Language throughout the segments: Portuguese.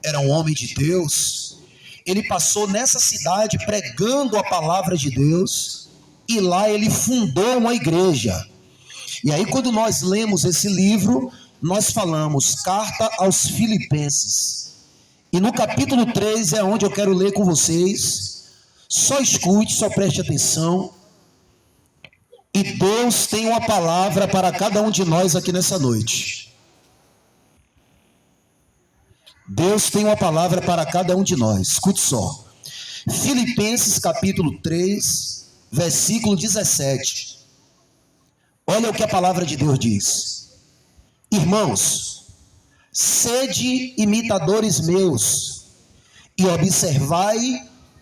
era um homem de Deus, ele passou nessa cidade pregando a palavra de Deus, e lá ele fundou uma igreja. E aí, quando nós lemos esse livro, nós falamos Carta aos Filipenses. E no capítulo 3 é onde eu quero ler com vocês. Só escute, só preste atenção. E Deus tem uma palavra para cada um de nós aqui nessa noite. Deus tem uma palavra para cada um de nós. Escute só. Filipenses capítulo 3, versículo 17. Olha o que a palavra de Deus diz. Irmãos, sede imitadores meus e observai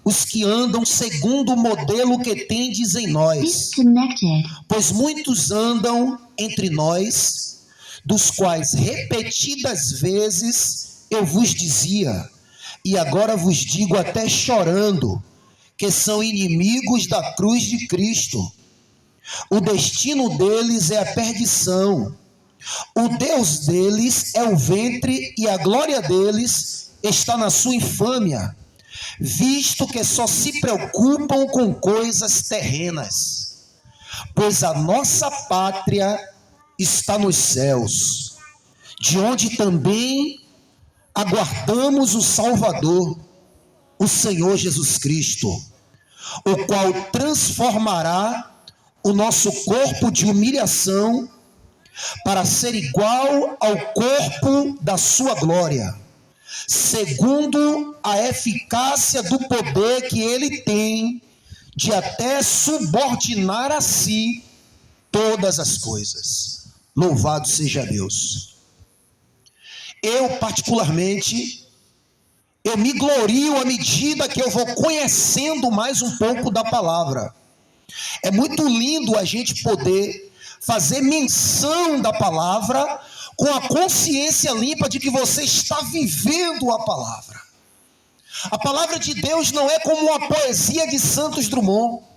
os que andam segundo o modelo que tendes em nós. Pois muitos andam entre nós, dos quais repetidas vezes eu vos dizia, e agora vos digo até chorando, que são inimigos da cruz de Cristo. O destino deles é a perdição. O Deus deles é o ventre e a glória deles está na sua infâmia, visto que só se preocupam com coisas terrenas. Pois a nossa pátria está nos céus, de onde também aguardamos o Salvador, o Senhor Jesus Cristo, o qual transformará o nosso corpo de humilhação para ser igual ao corpo da sua glória, segundo a eficácia do poder que ele tem de até subordinar a si todas as coisas. Louvado seja Deus. Eu particularmente, eu me glorio à medida que eu vou conhecendo mais um pouco da palavra. É muito lindo a gente poder fazer menção da palavra com a consciência limpa de que você está vivendo a palavra. A palavra de Deus não é como uma poesia de Santos Drummond.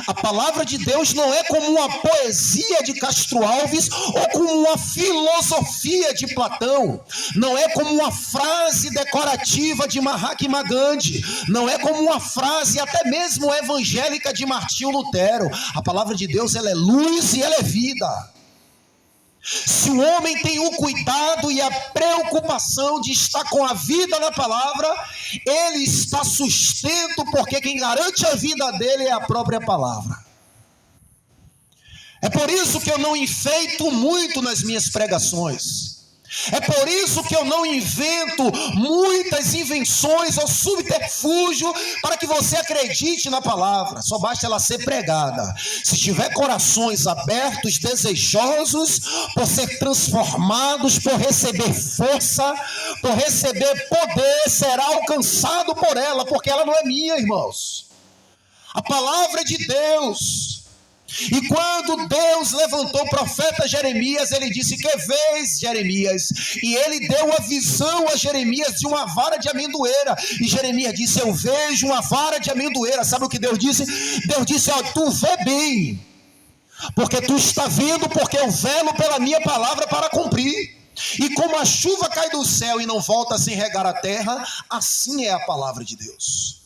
A palavra de Deus não é como uma poesia de Castro Alves ou como uma filosofia de Platão. Não é como uma frase decorativa de Mahatma Gandhi. Não é como uma frase até mesmo evangélica de Martinho Lutero. A palavra de Deus, ela é luz e ela é vida. Se o homem tem o cuidado e a preocupação de estar com a vida na palavra, ele está sustento, porque quem garante a vida dele é a própria palavra. É por isso que eu não enfeito muito nas minhas pregações. É por isso que eu não invento muitas invenções ou subterfúgio para que você acredite na palavra. Só basta ela ser pregada. Se tiver corações abertos, desejosos por ser transformados, por receber força, por receber poder, será alcançado por ela, porque ela não é minha, irmãos. A palavra é de Deus. E quando Deus levantou o profeta Jeremias, ele disse: que vês, Jeremias? E ele deu a visão a Jeremias de uma vara de amendoeira. E Jeremias disse: eu vejo uma vara de amendoeira. Sabe o que Deus disse? Deus disse: ó, tu vê bem, porque tu está vendo, porque eu velo pela minha palavra para cumprir. E como a chuva cai do céu e não volta sem regar a terra, assim é a palavra de Deus.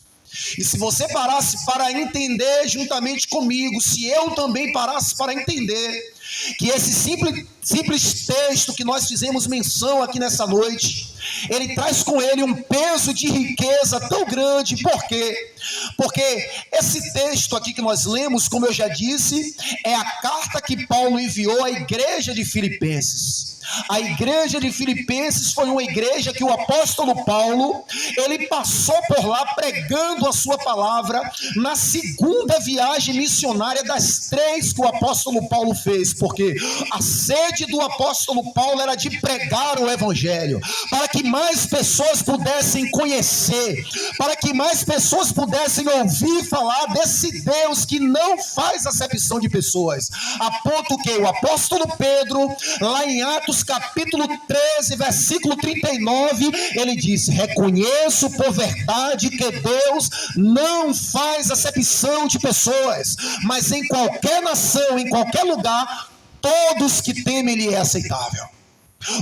E se você parasse para entender juntamente comigo, se eu também parasse para entender, que esse simples texto que nós fizemos menção aqui nessa noite, ele traz com ele um peso de riqueza tão grande. Por quê? Porque esse texto aqui que nós lemos, como eu já disse, é a carta que Paulo enviou à igreja de Filipenses. A igreja de Filipenses foi uma igreja que o apóstolo Paulo, ele passou por lá pregando a sua palavra na segunda viagem missionária das 3 que o apóstolo Paulo fez, porque a sede do apóstolo Paulo era de pregar o evangelho, para que mais pessoas pudessem conhecer, para que mais pessoas pudessem ouvir falar desse Deus que não faz acepção de pessoas, a ponto que o apóstolo Pedro, lá em Atos capítulo 13, versículo 39, ele disse: reconheço por verdade que Deus não faz acepção de pessoas, mas em qualquer nação, em qualquer lugar, todos que temem Ele é aceitável.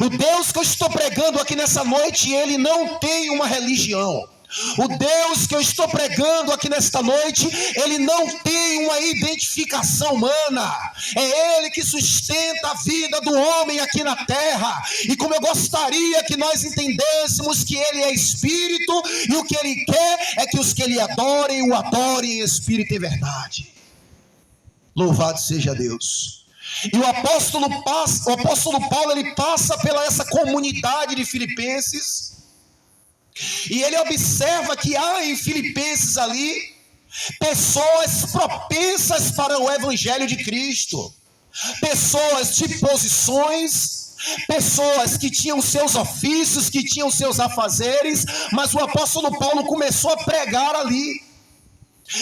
O Deus que eu estou pregando aqui nessa noite, ele não tem uma religião. O Deus que eu estou pregando aqui nesta noite, ele não tem uma identificação humana. É ele que sustenta a vida do homem aqui na terra. E como eu gostaria que nós entendêssemos que ele é espírito, e o que ele quer é que os que ele adorem, o adorem em espírito e verdade. Louvado seja Deus. E o apóstolo Paulo, ele passa pela essa comunidade de Filipenses, e ele observa que há em Filipenses ali pessoas propensas para o evangelho de Cristo, pessoas de posições, pessoas que tinham seus ofícios, que tinham seus afazeres, mas o apóstolo Paulo começou a pregar ali.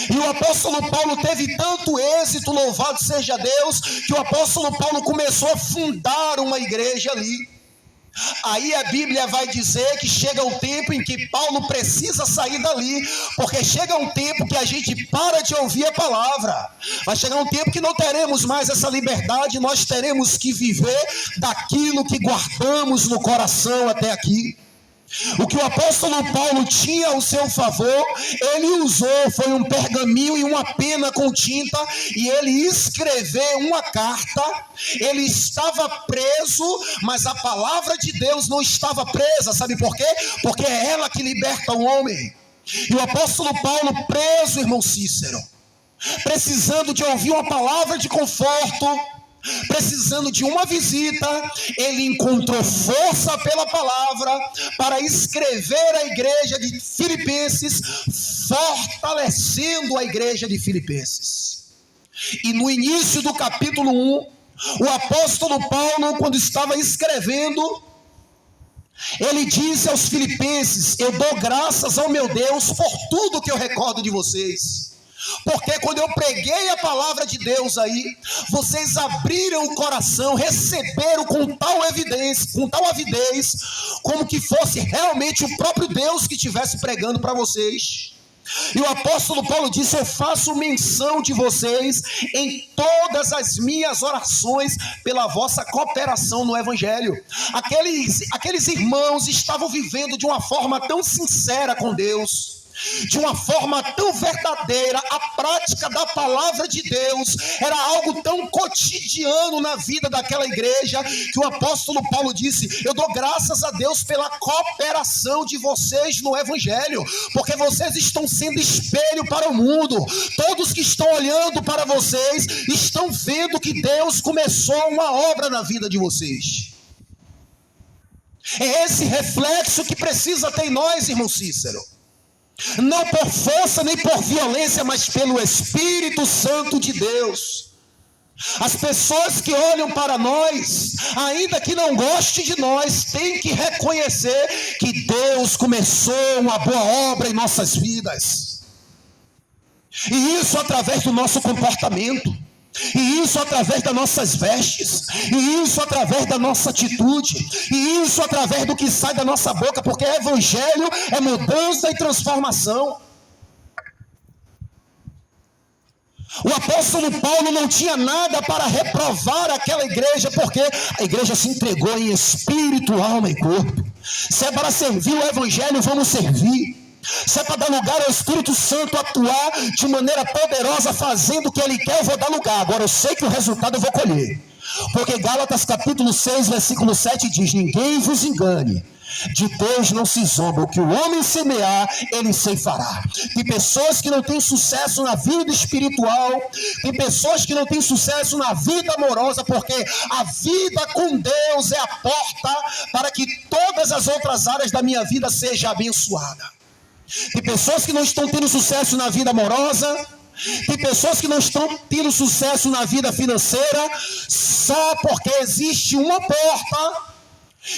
E o apóstolo Paulo teve tanto êxito, louvado seja Deus, que o apóstolo Paulo começou a fundar uma igreja ali. Aí a Bíblia vai dizer que chega um tempo em que Paulo precisa sair dali, porque chega um tempo que a gente para de ouvir a palavra. Vai chegar um tempo que não teremos mais essa liberdade, nós teremos que viver daquilo que guardamos no coração até aqui. O que o apóstolo Paulo tinha ao seu favor, ele usou, foi um pergaminho e uma pena com tinta, e ele escreveu uma carta. Ele estava preso, mas a palavra de Deus não estava presa, sabe por quê? Porque é ela que liberta o homem. E o apóstolo Paulo preso, irmão Cícero, precisando de ouvir uma palavra de conforto, precisando de uma visita, ele encontrou força pela palavra para escrever a igreja de Filipenses, fortalecendo a igreja de Filipenses. E no início do capítulo 1, o apóstolo Paulo, quando estava escrevendo, ele disse aos filipenses: eu dou graças ao meu Deus por tudo que eu recordo de vocês. Porque quando eu preguei a palavra de Deus aí, vocês abriram o coração, receberam com tal avidez, como que fosse realmente o próprio Deus que estivesse pregando para vocês. E o apóstolo Paulo disse: eu faço menção de vocês em todas as minhas orações pela vossa cooperação no evangelho. Aqueles irmãos estavam vivendo de uma forma tão sincera com Deus, de uma forma tão verdadeira. A prática da palavra de Deus era algo tão cotidiano na vida daquela igreja, que o apóstolo Paulo disse: eu dou graças a Deus pela cooperação de vocês no evangelho, porque vocês estão sendo espelho para o mundo. Todos que estão olhando para vocês estão vendo que Deus começou uma obra na vida de vocês. É esse reflexo que precisa ter em nós, irmão Cícero. Não por força nem por violência, mas pelo Espírito Santo de Deus. As pessoas que olham para nós, ainda que não gostem de nós, têm que reconhecer que Deus começou uma boa obra em nossas vidas. E isso através do nosso comportamento, e isso através das nossas vestes, e isso através da nossa atitude, e isso através do que sai da nossa boca, porque evangelho é mudança e transformação. O apóstolo Paulo não tinha nada para reprovar aquela igreja, porque a igreja se entregou em espírito, alma e corpo. Se é para servir o evangelho, vamos servir. Se é para dar lugar ao Espírito Santo atuar de maneira poderosa, fazendo o que Ele quer, eu vou dar lugar. Agora eu sei que o resultado eu vou colher. Porque Gálatas capítulo 6, versículo 7 diz: ninguém vos engane, de Deus não se zomba, o que o homem semear, ele ceifará. Tem pessoas que não têm sucesso na vida espiritual, tem pessoas que não têm sucesso na vida amorosa, porque a vida com Deus é a porta para que todas as outras áreas da minha vida sejam abençoadas. Tem pessoas que não estão tendo sucesso na vida amorosa, tem pessoas que não estão tendo sucesso na vida financeira, só porque existe uma porta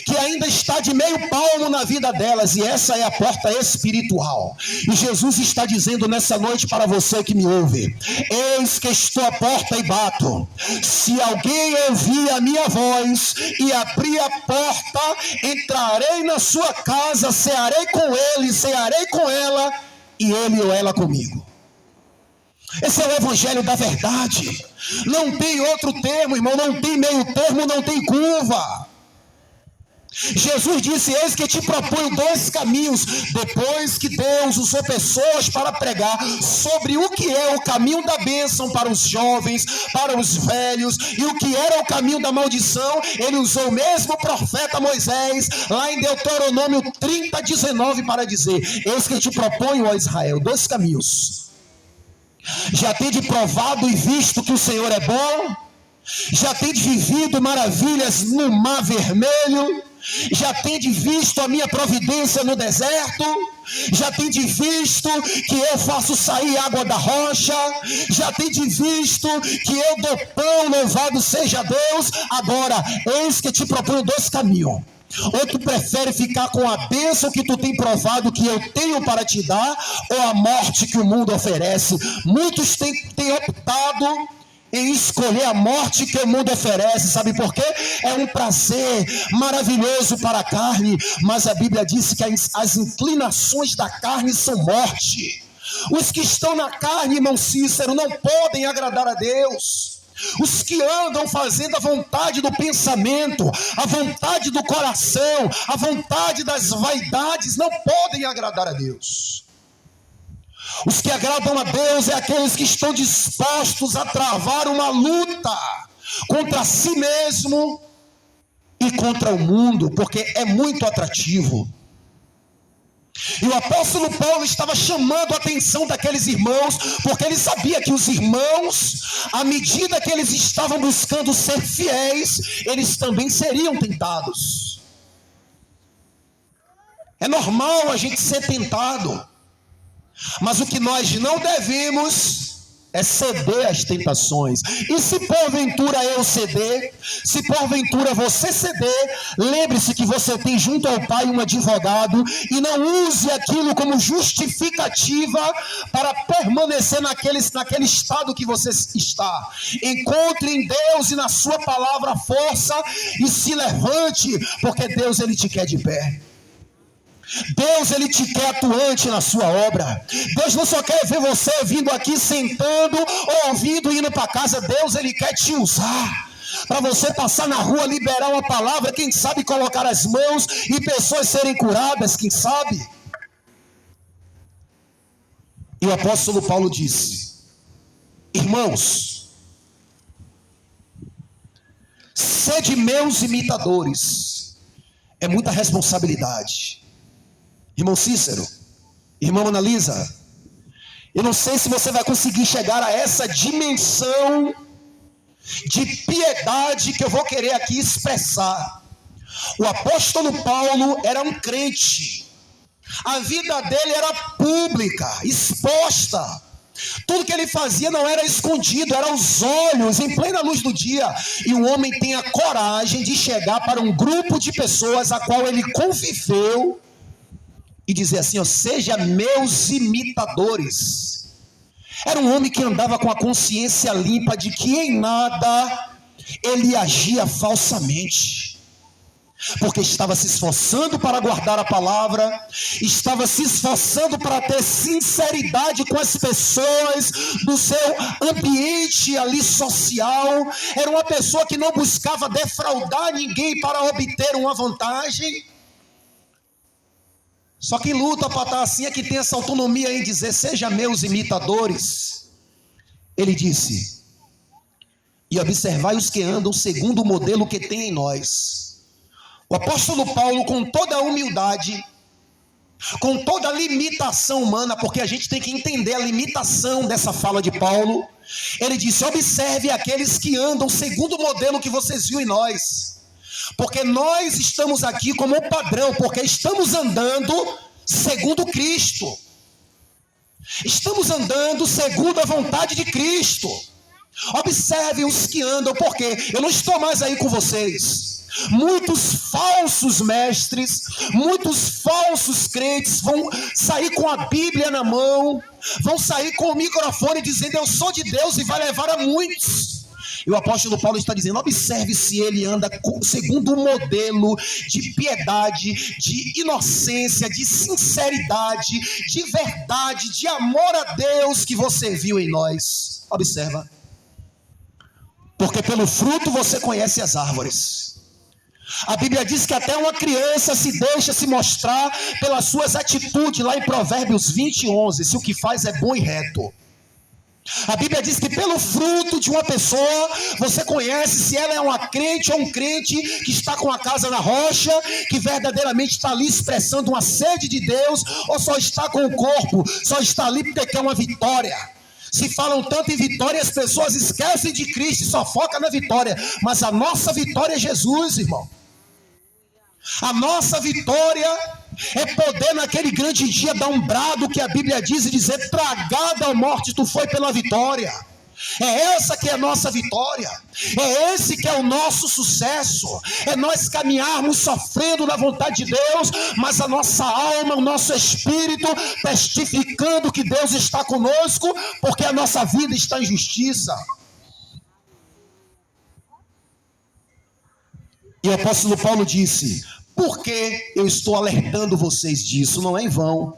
que ainda está de meio palmo na vida delas, e essa é a porta espiritual. E Jesus está dizendo nessa noite para você que me ouve: eis que estou à porta e bato. Se alguém ouvir a minha voz e abrir a porta, entrarei na sua casa, cearei com ele, cearei com ela, e ele ou ela comigo. Esse é o evangelho da verdade. Não tem outro termo, irmão, não tem meio termo, não tem curva. Jesus disse: eis que te proponho dois caminhos. Depois que Deus usou pessoas para pregar sobre o que é o caminho da bênção para os jovens, para os velhos, e o que era o caminho da maldição, ele usou o mesmo profeta Moisés, lá em Deuteronômio 30:19, para dizer: eis que te proponho, ó Israel, dois caminhos. Já tende provado e visto que o Senhor é bom? Já tende vivido maravilhas no mar vermelho? Já tende visto a minha providência no deserto? Já tende visto que eu faço sair água da rocha? Já tende visto que eu dou pão, louvado seja Deus? Agora, eis que te proponho dois caminhos. Ou tu prefere ficar com a bênção que tu tem provado que eu tenho para te dar, ou a morte que o mundo oferece? Muitos têm optado em escolher a morte que o mundo oferece. Sabe por quê? É um prazer maravilhoso para a carne, mas a Bíblia diz que as inclinações da carne são morte. Os que estão na carne, irmão Cícero, não podem agradar a Deus. Os que andam fazendo a vontade do pensamento, a vontade do coração, a vontade das vaidades, não podem agradar a Deus. Os que agradam a Deus é aqueles que estão dispostos a travar uma luta contra si mesmo e contra o mundo, porque é muito atrativo. E o apóstolo Paulo estava chamando a atenção daqueles irmãos, porque ele sabia que os irmãos, à medida que eles estavam buscando ser fiéis, eles também seriam tentados. É normal a gente ser tentado, mas o que nós não devemos é ceder às tentações. E se porventura eu ceder, se porventura você ceder, lembre-se que você tem junto ao Pai um advogado, e não use aquilo como justificativa para permanecer naquele estado que você está. Encontre em Deus e na sua palavra força e se levante, porque Deus, ele te quer de pé. Deus, ele te quer atuante na sua obra. Deus não só quer ver você vindo aqui sentando ou ouvindo e indo para casa. Deus, ele quer te usar para você passar na rua, liberar uma palavra, quem sabe colocar as mãos e pessoas serem curadas, quem sabe. E o apóstolo Paulo disse: irmãos, sede meus imitadores. É muita responsabilidade. Irmão Cícero, irmã Analisa, eu não sei se você vai conseguir chegar a essa dimensão de piedade que eu vou querer aqui expressar. O apóstolo Paulo era um crente, a vida dele era pública, exposta. Tudo que ele fazia não era escondido, era aos olhos, em plena luz do dia. E o homem tem a coragem de chegar para um grupo de pessoas a qual ele conviveu e dizer assim: ó, seja meus imitadores. Era um homem que andava com a consciência limpa de que em nada ele agia falsamente, porque estava se esforçando para guardar a palavra, estava se esforçando para ter sinceridade com as pessoas do seu ambiente ali social. Era uma pessoa que não buscava defraudar ninguém para obter uma vantagem. Só que luta para estar assim é que tem essa autonomia em dizer: seja meus imitadores. Ele disse: e observai os que andam segundo o modelo que tem em nós. O apóstolo Paulo, com toda a humildade, com toda a limitação humana, porque a gente tem que entender a limitação dessa fala de Paulo, ele disse: observe aqueles que andam segundo o modelo que vocês viram em nós. Porque nós estamos aqui como um padrão, porque estamos andando segundo Cristo. Estamos andando segundo a vontade de Cristo. Observe os que andam, porque eu não estou mais aí com vocês. Muitos falsos mestres, muitos falsos crentes vão sair com a Bíblia na mão, vão sair com o microfone dizendo: eu sou de Deus, e vai levar a muitos. E o apóstolo Paulo está dizendo: observe se ele anda segundo o modelo de piedade, de inocência, de sinceridade, de verdade, de amor a Deus que você viu em nós. Observa. Porque pelo fruto você conhece as árvores. A Bíblia diz que até uma criança se deixa se mostrar pelas suas atitudes, lá em Provérbios 20:11, se o que faz é bom e reto. A Bíblia diz que pelo fruto de uma pessoa, você conhece se ela é uma crente ou um crente que está com a casa na rocha, que verdadeiramente está ali expressando uma sede de Deus, ou só está com o corpo, só está ali porque quer uma vitória. Se falam tanto em vitória, as pessoas esquecem de Cristo e só focam na vitória. Mas a nossa vitória é Jesus, irmão. A nossa vitória é poder naquele grande dia dar um brado que a Bíblia diz e dizer: tragada a morte, tu foi pela vitória. É essa que é a nossa vitória, é esse que é o nosso sucesso, é nós caminharmos sofrendo na vontade de Deus, mas a nossa alma, o nosso espírito testificando que Deus está conosco, porque a nossa vida está em justiça. E o apóstolo Paulo disse: por que eu estou alertando vocês disso? Não é em vão.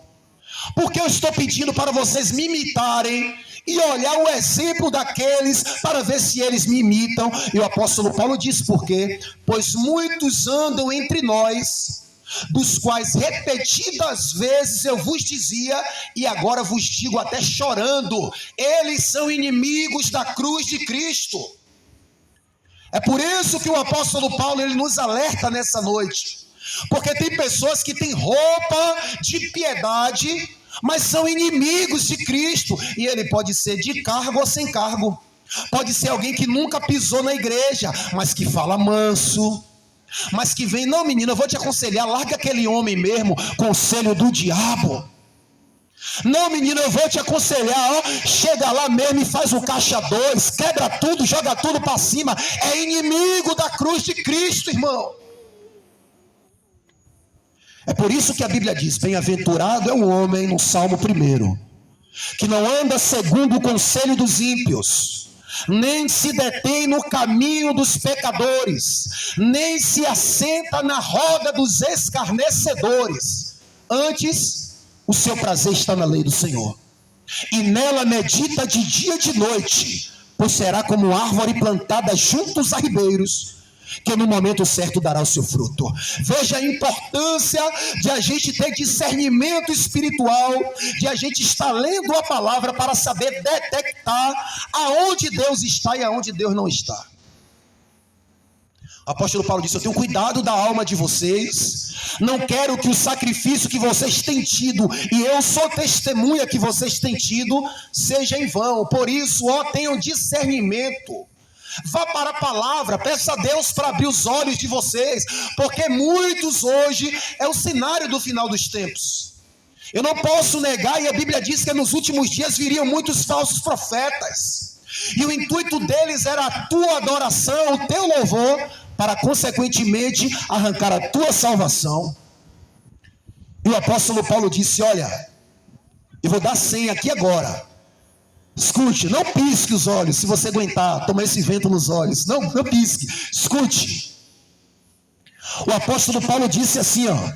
Porque eu estou pedindo para vocês me imitarem e olhar o exemplo daqueles para ver se eles me imitam. E o apóstolo Paulo diz por quê? Pois muitos andam entre nós, dos quais repetidas vezes eu vos dizia, e agora vos digo até chorando, eles são inimigos da cruz de Cristo. É por isso que o apóstolo Paulo ele nos alerta nessa noite. Porque tem pessoas que têm roupa de piedade, mas são inimigos de Cristo. E ele pode ser de cargo ou sem cargo. Pode ser alguém que nunca pisou na igreja, mas que fala manso. Mas que vem: não, menina, eu vou te aconselhar, larga aquele homem mesmo, conselho do diabo. Não, menino, eu vou te aconselhar, ó, chega lá mesmo e faz o caixa 2, quebra tudo, joga tudo para cima. É inimigo da cruz de Cristo, irmão. É por isso que a Bíblia diz: bem-aventurado é o homem, no Salmo 1, que não anda segundo o conselho dos ímpios, nem se detém no caminho dos pecadores, nem se assenta na roda dos escarnecedores. Antes, o seu prazer está na lei do Senhor, e nela medita de dia e de noite, pois será como árvore plantada junto aos ribeiros, que no momento certo dará o seu fruto. Veja a importância de a gente ter discernimento espiritual, de a gente estar lendo a palavra para saber detectar aonde Deus está e aonde Deus não está. O apóstolo Paulo disse: eu tenho cuidado da alma de vocês, não quero que o sacrifício que vocês têm tido, e eu sou testemunha que vocês têm tido, seja em vão. Por isso, ó, tenham discernimento. Vá para a palavra, peça a Deus para abrir os olhos de vocês, porque muitos hoje é o cenário do final dos tempos. Eu não posso negar, e a Bíblia diz que nos últimos dias viriam muitos falsos profetas, e o intuito deles era a tua adoração, o teu louvor, para consequentemente arrancar a tua salvação. E o apóstolo Paulo disse: olha, eu vou dar 100 aqui agora. Escute, não pisque os olhos, se você aguentar, toma esse vento nos olhos. Não pisque, escute. O apóstolo Paulo disse assim, ó: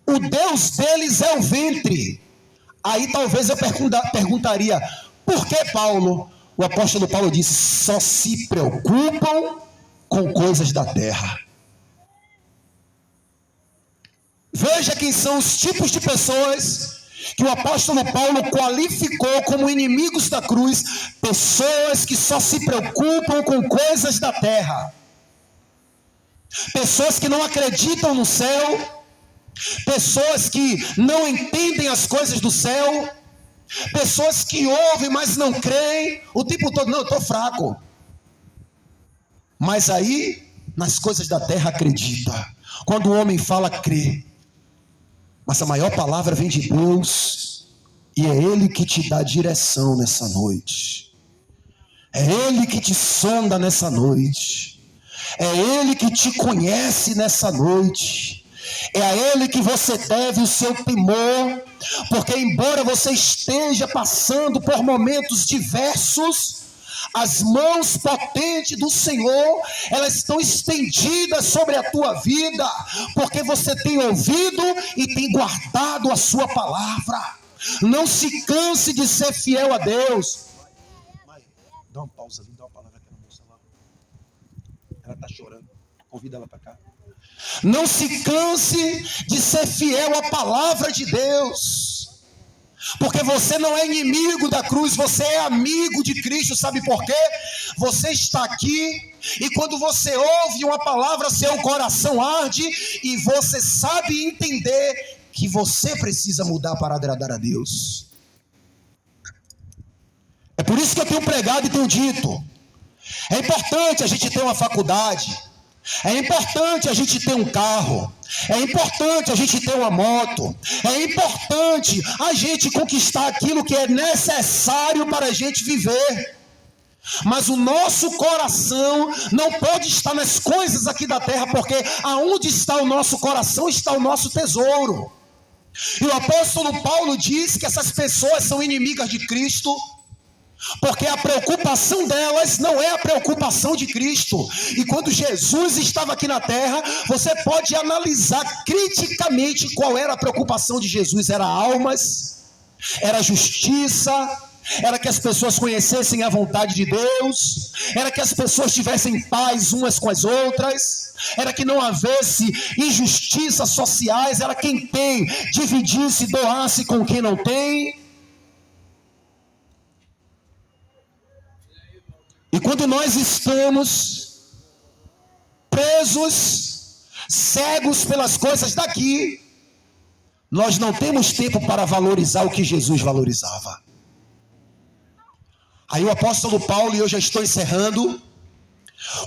o Deus deles é o ventre. Aí talvez eu perguntaria: por que, Paulo? O apóstolo Paulo disse: só se preocupam com coisas da terra. Veja quem são os tipos de pessoas que o apóstolo Paulo qualificou como inimigos da cruz: pessoas que só se preocupam com coisas da terra, pessoas que não acreditam no céu, pessoas que não entendem as coisas do céu, pessoas que ouvem, mas não creem, o tempo todo: não, eu estou fraco. Mas aí, nas coisas da terra acredita. Quando o homem fala, crê. Mas a maior palavra vem de Deus, e é Ele que te dá direção nessa noite. É Ele que te sonda nessa noite. É Ele que te conhece nessa noite. É a Ele que você deve o seu temor, porque embora você esteja passando por momentos diversos, as mãos potentes do Senhor, elas estão estendidas sobre a tua vida, porque você tem ouvido e tem guardado a sua palavra. Não se canse de ser fiel a Deus. Mãe, dá uma pausa ali, dá uma palavra àquela moça lá. Ela está chorando, convida ela para cá. Não se canse de ser fiel à palavra de Deus, porque você não é inimigo da cruz, você é amigo de Cristo. Sabe por quê? Você está aqui e quando você ouve uma palavra, seu coração arde e você sabe entender que você precisa mudar para agradar a Deus. É por isso que eu tenho pregado e tenho dito: é importante a gente ter uma faculdade, é importante a gente ter um carro, é importante a gente ter uma moto, é importante a gente conquistar aquilo que é necessário para a gente viver. Mas o nosso coração não pode estar nas coisas aqui da terra, porque aonde está o nosso coração está o nosso tesouro. E o apóstolo Paulo diz que essas pessoas são inimigas de Cristo, porque a preocupação delas não é a preocupação de Cristo. E quando Jesus estava aqui na terra, você pode analisar criticamente qual era a preocupação de Jesus. Era almas, era justiça, era que as pessoas conhecessem a vontade de Deus, era que as pessoas tivessem paz umas com as outras, era que não houvesse injustiças sociais, era quem tem dividisse, doasse com quem não tem. E quando nós estamos presos, cegos pelas coisas daqui, nós não temos tempo para valorizar o que Jesus valorizava. Aí o apóstolo Paulo, e eu já estou encerrando,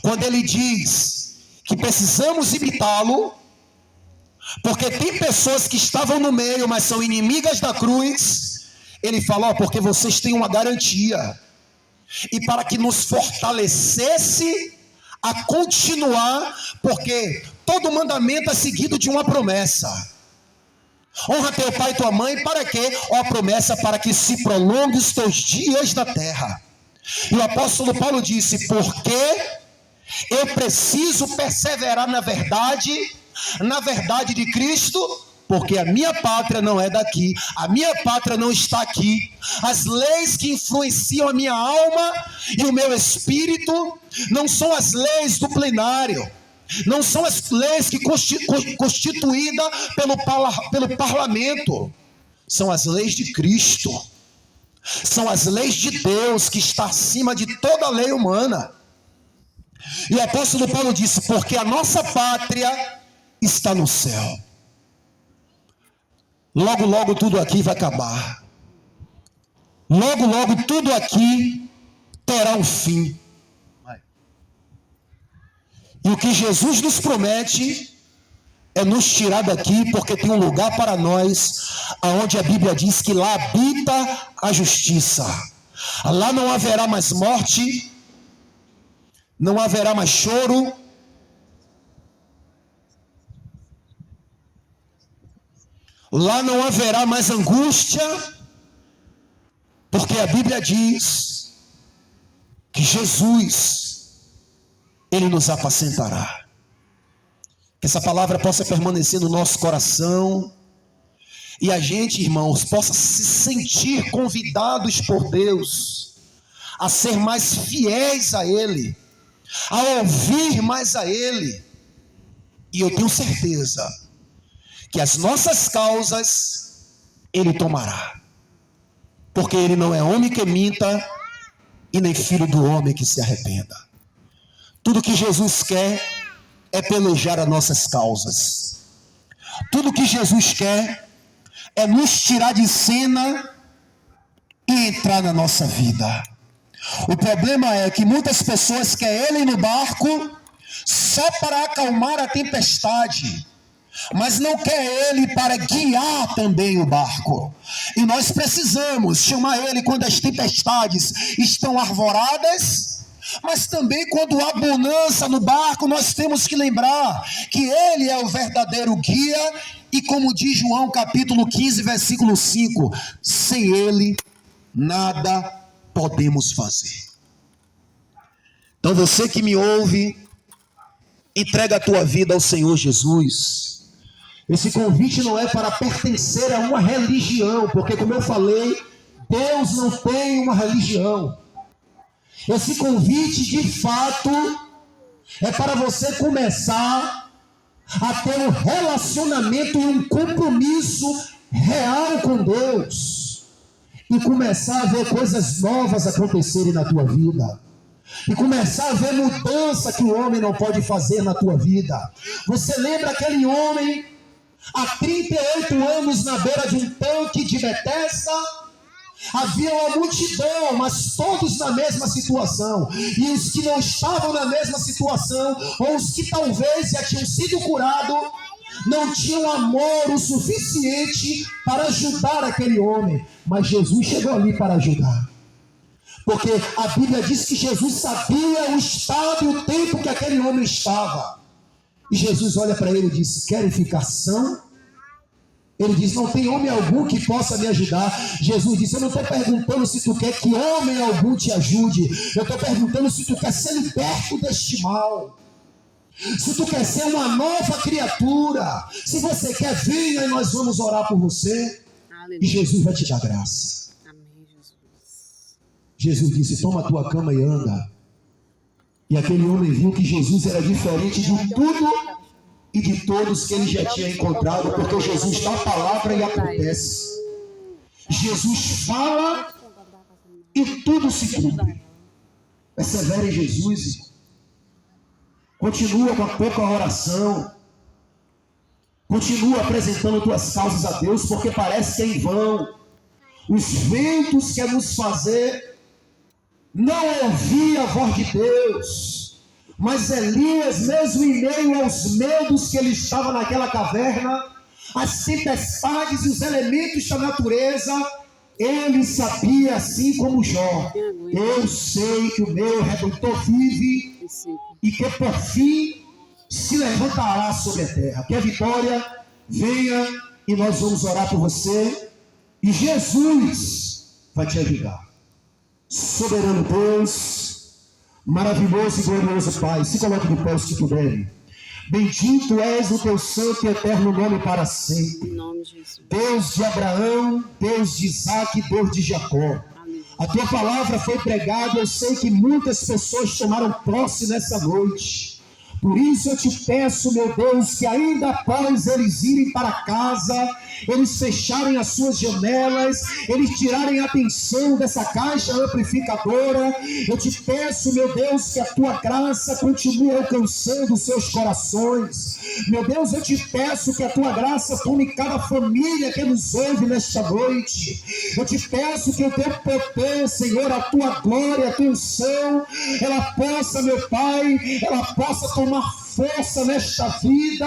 quando ele diz que precisamos imitá-lo, porque tem pessoas que estavam no meio, mas são inimigas da cruz, ele fala, porque vocês têm uma garantia. E para que nos fortalecesse a continuar, porque todo mandamento é seguido de uma promessa. Honra teu pai e tua mãe, para quê? A promessa para que se prolongue os teus dias na terra. E o apóstolo Paulo disse, porque eu preciso perseverar na verdade de Cristo, porque a minha pátria não é daqui, a minha pátria não está aqui. As leis que influenciam a minha alma e o meu espírito não são as leis do plenário, não são as leis que constituídas pelo parlamento, são as leis de Cristo, são as leis de Deus que está acima de toda a lei humana. E o apóstolo Paulo disse, porque a nossa pátria está no céu. Logo, logo tudo aqui vai acabar. Logo, logo tudo aqui terá um fim. E o que Jesus nos promete é nos tirar daqui, porque tem um lugar para nós, onde a Bíblia diz que lá habita a justiça. Lá não haverá mais morte, não haverá mais choro, lá não haverá mais angústia, porque a Bíblia diz que Jesus, Ele nos apacentará. Que essa palavra possa permanecer no nosso coração e a gente, irmãos, possa se sentir convidados por Deus a ser mais fiéis a Ele, a ouvir mais a Ele. E eu tenho certeza que as nossas causas Ele tomará, porque Ele não é homem que minta e nem filho do homem que se arrependa. Tudo que Jesus quer é pelejar as nossas causas. Tudo que Jesus quer é nos tirar de cena e entrar na nossa vida. O problema é que muitas pessoas querem Ele no barco só para acalmar a tempestade, mas não quer Ele para guiar também o barco. E nós precisamos chamar Ele quando as tempestades estão arvoradas, mas também quando há bonança no barco, nós temos que lembrar que Ele é o verdadeiro guia. E como diz João capítulo 15, versículo 5, sem Ele nada podemos fazer. Então você que me ouve, entrega a tua vida ao Senhor Jesus. Esse convite não é para pertencer a uma religião, porque como eu falei, Deus não tem uma religião. Esse convite de fato é para você começar a ter um relacionamento e um compromisso real com Deus, e começar a ver coisas novas acontecerem na tua vida, e começar a ver mudança que o homem não pode fazer na tua vida. Você lembra aquele homem há 38 anos na beira de um tanque de Betesda? Havia uma multidão, mas todos na mesma situação. E os que não estavam na mesma situação, ou os que talvez já tinham sido curados, não tinham amor o suficiente para ajudar aquele homem. Mas Jesus chegou ali para ajudar. Porque a Bíblia diz que Jesus sabia o estado e o tempo que aquele homem estava. E Jesus olha para ele e diz: querem ficar são? Ele diz: não tem homem algum que possa me ajudar. Jesus disse: eu não estou perguntando se tu quer que homem algum te ajude. Eu estou perguntando se tu quer ser liberto deste mal. Se tu quer ser uma nova criatura. Se você quer, venha e nós vamos orar por você. Aleluia. E Jesus vai te dar graça. Amém, Jesus. Jesus disse: toma a tua cama e anda. E aquele homem viu que Jesus era diferente de tudo e de todos que ele já tinha encontrado, porque Jesus dá a palavra e acontece. Jesus fala e tudo se cumpre. Persevera em Jesus. Continua com a pouca oração. Continua apresentando tuas causas a Deus, porque parece que é em vão. Os ventos querem nos fazer não ouvir a voz de Deus. Mas Elias, mesmo em meio aos medos que ele estava naquela caverna, as tempestades e os elementos da natureza, ele sabia, assim como Jó: eu sei que o meu Redentor vive e que por fim se levantará sobre a terra. Que a vitória venha e nós vamos orar por você e Jesus vai te ajudar. Soberano Deus, maravilhoso e glorioso Pai, se coloque de pé se puder. Bendito és o teu santo e eterno nome para sempre. Em nome de Jesus. Deus de Abraão, Deus de Isaac, Deus de Jacó. Amém. A tua palavra foi pregada, eu sei que muitas pessoas tomaram posse nessa noite. Por isso eu te peço, meu Deus, que ainda após eles irem para casa, eles fecharem as suas janelas, eles tirarem a atenção dessa caixa amplificadora. Eu te peço, meu Deus, que a tua graça continue alcançando os seus corações. Meu Deus, eu te peço que a tua graça tome cada família que nos ouve nesta noite. Eu te peço que o teu poder, Senhor, a tua glória, a tua unção, ela possa, meu Pai, ela possa tomar força nesta vida,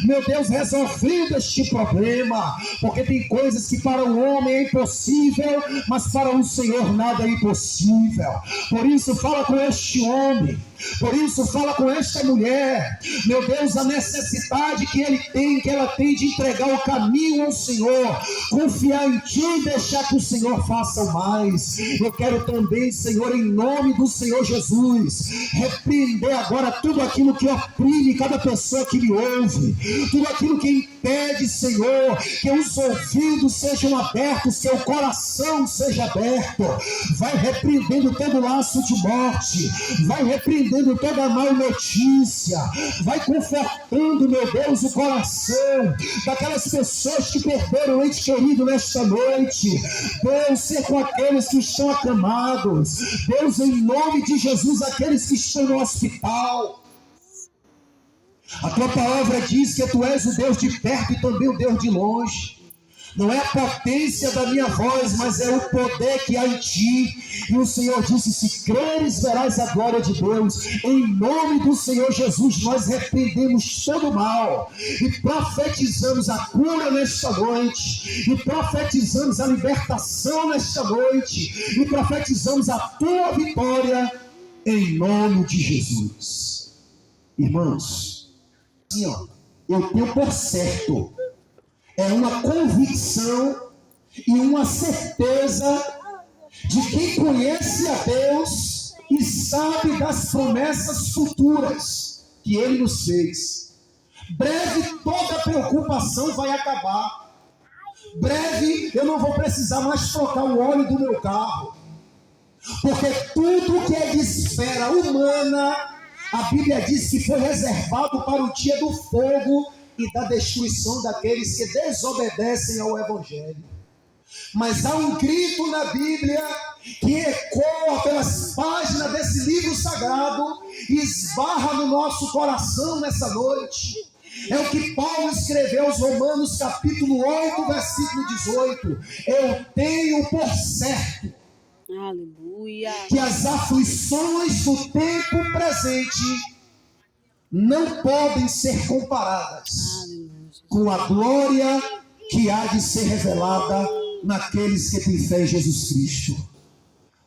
meu Deus, resolvendo este problema, porque tem coisas que para o homem é impossível, mas para o Senhor nada é impossível. Por isso fala com este homem, por isso fala com esta mulher, meu Deus, a necessidade que ele tem, que ela tem de entregar o caminho ao Senhor, confiar em ti e deixar que o Senhor faça o mais. Eu quero também, Senhor, em nome do Senhor Jesus, repreender agora tudo aquilo que oprime cada pessoa que me ouve, tudo aquilo que impede, Senhor, que os ouvidos sejam abertos, que o coração seja aberto. Vai repreendendo todo laço de morte, vai repreendendo toda má notícia, vai confortando, meu Deus, o coração daquelas pessoas que perderam o ente querido nesta noite. Deus, ser com aqueles que estão acamados, Deus, em nome de Jesus, aqueles que estão no hospital. A tua palavra diz que tu és o Deus de perto e também o Deus de longe. Não é a potência da minha voz, mas é o poder que há em ti. E o Senhor disse: se creres, verás a glória de Deus. Em nome do Senhor Jesus, nós repreendemos todo o mal e profetizamos a cura nesta noite, e profetizamos a libertação nesta noite, e profetizamos a tua vitória em nome de Jesus. Irmãos, assim, ó, eu tenho por certo, é uma convicção e uma certeza de quem conhece a Deus e sabe das promessas futuras que Ele nos fez. Breve toda preocupação vai acabar. Breve eu não vou precisar mais trocar o óleo do meu carro, porque tudo que é de esfera humana, a Bíblia diz que foi reservado para o dia do fogo e da destruição daqueles que desobedecem ao Evangelho. Mas há um grito na Bíblia que ecoa pelas páginas desse livro sagrado e esbarra no nosso coração nessa noite. É o que Paulo escreveu aos Romanos capítulo 8, versículo 18. Eu tenho por certo, aleluia, que as aflições do tempo presente não podem ser comparadas com a glória que há de ser revelada naqueles que têm fé em Jesus Cristo.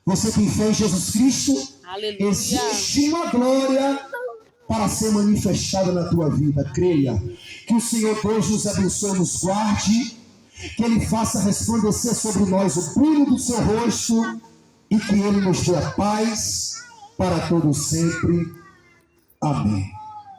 Você tem fé em Jesus Cristo? aleluia. Existe uma glória para ser manifestada na tua vida. Creia. Que o Senhor Deus nos abençoe, nos guarde, que Ele faça resplandecer sobre nós o brilho do seu rosto e que Ele nos dê a paz para todos sempre. Amém.